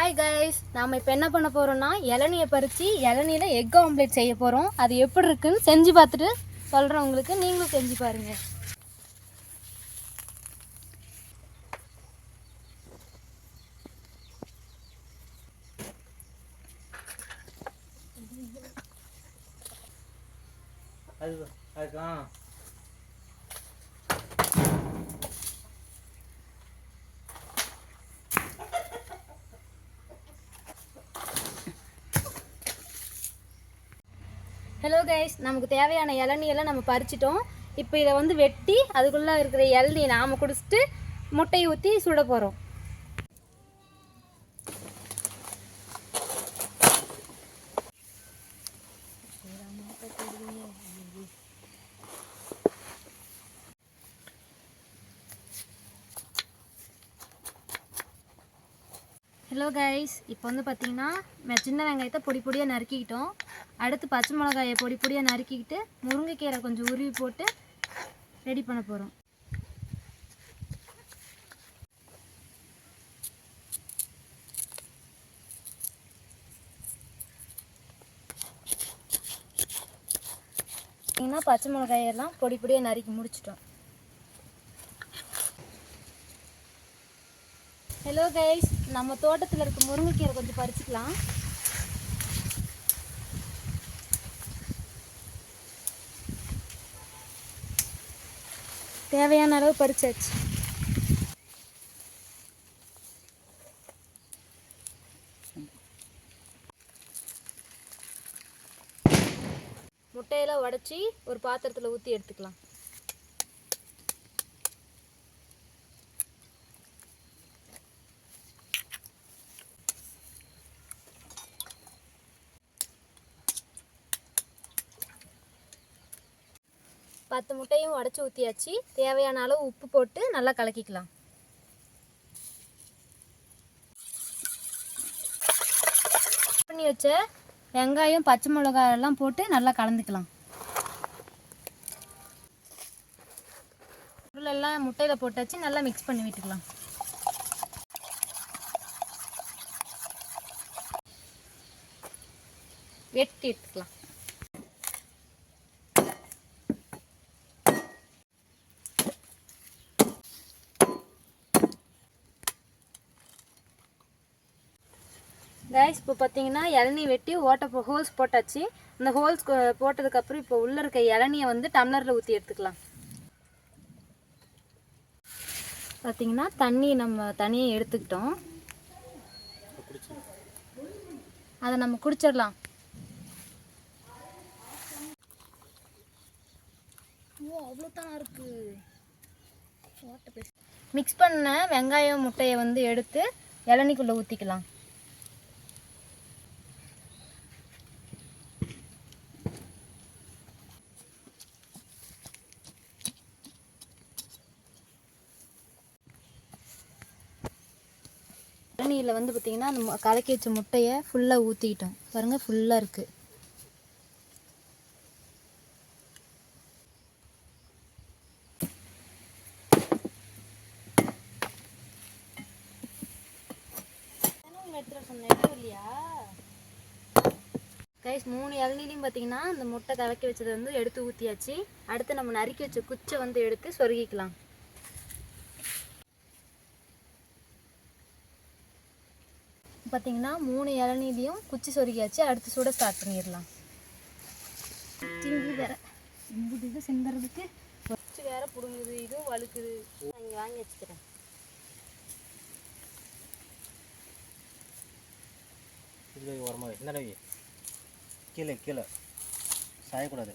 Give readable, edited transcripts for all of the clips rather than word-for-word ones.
Hi guys, நாம் இப்போ என்ன பண்ண போகிறோம்னா இளநியை பறித்து இளநியில் எக் ஆம்லேட் செய்ய போகிறோம். அது எப்படி இருக்குன்னு செஞ்சு பார்த்துட்டு சொல்கிறேன் உங்களுக்கு. நீங்களும் செஞ்சு பாருங்கள். ஹலோ கைஸ், நமக்கு தேவையான இளநியெல்லாம் நம்ம பறிச்சிட்டோம். இப்போ இதை வந்து வெட்டி அதுக்குள்ளே இருக்கிற இளநியை நாம் குடிச்சிட்டு முட்டையை ஊற்றி சுட போகிறோம். ஹலோ கைஸ், இப்போ வந்து பார்த்திங்கன்னா சின்ன வெங்காயத்தை பொடி பொடியாக நறுக்கிக்கிட்டோம். அடுத்து பச்சை மிளகாயை பொடி பொடியாக நறுக்கிக்கிட்டு முருங்கைக்கீரை கொஞ்சம் உருவி போட்டு ரெடி பண்ண போகிறோம். பார்த்திங்கன்னா பச்சை மிளகாயெல்லாம் பொடி பொடியாக நறுக்கி முடிச்சிட்டோம். ஹலோ கைஸ், நம்ம தோட்டத்தில் இருக்க முருங்கைக்கீரை கொஞ்சம் பறிச்சுக்கலாம். தேவையான அளவு பறிச்சாச்சு. முட்டையெல்லாம் உடச்சி ஒரு பாத்திரத்தில் ஊற்றி எடுத்துக்கலாம். பத்து முட்டையும் உடச்சி ஊற்றியாச்சு. தேவையான அளவு உப்பு போட்டு நல்லா கலக்கிக்கலாம். பண்ணி வச்ச வெங்காயம் பச்சை மிளகாய் எல்லாம் போட்டு நல்லா கலந்துக்கலாம். பொருளெல்லாம் முட்டையில் போட்டாச்சு. நல்லா மிக்ஸ் பண்ணி விட்டுக்கலாம். வெட்டி எடுத்துக்கலாம். கைஸ், இப்போ பார்த்தீங்கன்னா இளநீ வெட்டி ஹோல்ஸ் போட்டாச்சு. இந்த ஹோல்ஸ் போட்டதுக்கப்புறம் இப்போ உள்ளே இருக்க இளநியை வந்து டம்ளரில் ஊற்றி எடுத்துக்கலாம். பார்த்தீங்கன்னா தண்ணி நம்ம தனியாக எடுத்துக்கிட்டோம். அதை நம்ம குடிச்சிடலாம். அவ்வளோதான் இருக்குது. மிக்ஸ் பண்ண வெங்காயம் முட்டையை வந்து எடுத்து இளநிக்குள்ளே ஊற்றிக்கலாம். இளநியில் வந்து பார்த்திங்கன்னா அந்த கலக்கி வச்ச முட்டையை ஃபுல்லாக ஊற்றிக்கிட்டோம். பாருங்கள், ஃபுல்லாக இருக்குது. இல்லையா கைஸ், 3 இளநிலையும் பார்த்தீங்கன்னா அந்த முட்டை கலக்கி வச்சதை வந்து எடுத்து ஊற்றியாச்சு. அடுத்து நம்ம நறுக்கி வச்ச குச்சை வந்து எடுத்து சொருகிக்கலாம். பார்த்தீங்கன்னா 3 இளநிலையும் குச்சி சொருகியாச்சு. அடுத்து சுட ஸ்டார்ட் பண்ணிடலாம். சிங்கு வேற இது சிந்துறதுக்கு குச்சி வேற பிடுங்குது. இதுவும் வழுக்குது. நான் இங்கே வாங்கி வச்சுக்கிறேன். ஓரமாக என்னடா கீழே கீழே சாயக்கூடாது.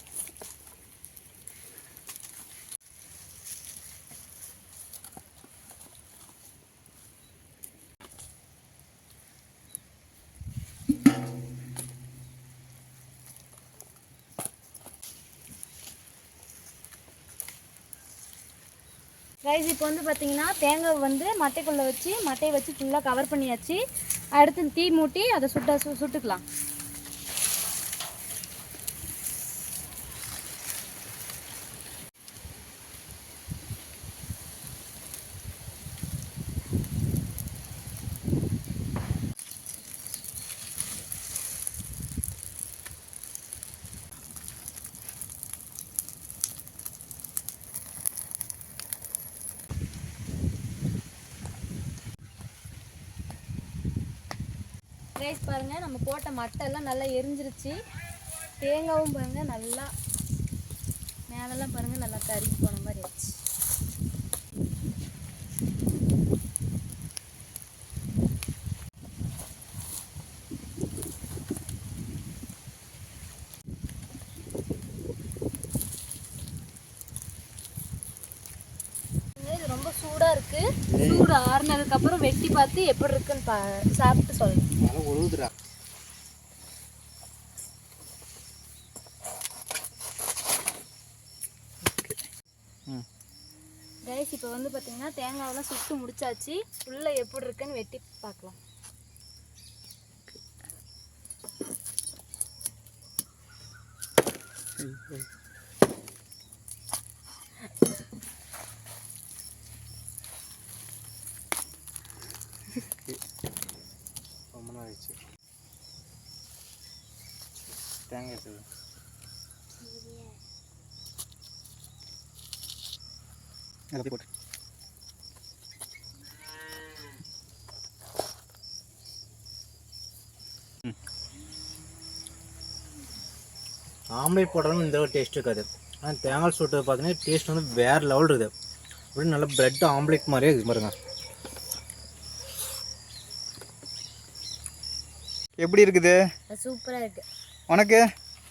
ரைஸ், இப்போ வந்து பார்த்தீங்கன்னா தேங்காய் வந்து மட்டைக்குள்ளே வச்சு மட்டையை வச்சு ஃபுல்லாக கவர் பண்ணியாச்சு. அடுத்து தீ மூட்டி அதை சுட்டுக்கலாம். கைஸ் பாருங்கள் நம்ம போட்ட மட்டை எல்லாம் நல்லா எரிஞ்சிருச்சு. தேங்காவும் பாருங்கள் நல்லா மேலெல்லாம் பாருங்கள் நல்லா கருகி போன மாதிரி ஆச்சு. இது ரொம்ப சூடாக இருக்குது. சூடு ஆறுனதுக்கப்புறம் வெட்டி பார்த்து எப்படி இருக்குன்னு சாப்பிட்டு சொல்லணும். உழுதுடா. கைஸ் இப்போ வந்து பார்த்தீங்கன்னா தேங்காயெல்லாம் சுட்டு முடிச்சாச்சு. உள்ளே எப்படி இருக்குன்னு வெட்டி பார்க்கலாம். ரொம்ப நாள் ஆயிடுச்சு தேங்காய் சார். போட்டு ஆம்லேட் போட்டாலும் இந்த டேஸ்ட் இருக்காது. ஆனால் தேங்காய் சுட்டு பார்த்தீங்கன்னா டேஸ்ட் வந்து வேறு லெவல் இருக்குது. அப்படின்னு நல்லா பிரெட் ஆம்லேட் மாதிரியே இருக்குது பாருங்க. எப்படி இருக்குது? சூப்பராக இருக்குது. உனக்கு?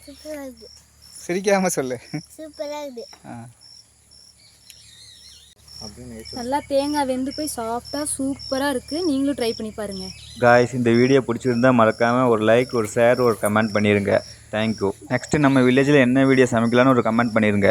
சூப்பராக இருக்குது. சிரிக்காமல் சொல்லு. சூப்பராக இருக்குது. அப்படின்னு நல்லா தேங்காய் வெந்து போய் சாஃப்டாக சூப்பராக இருக்குது. நீங்களும் ட்ரை பண்ணி பாருங்கள். காய்ஸ் இந்த வீடியோ பிடிச்சிருந்தா மறக்காமல் ஒரு லைக், ஒரு ஷேர், ஒரு கமெண்ட் பண்ணிடுங்க. தேங்க்யூ. நெக்ஸ்ட்டு நம்ம வில்லேஜில் என்ன வீடியோ சமைக்கலான்னு ஒரு கமெண்ட் பண்ணிடுங்க.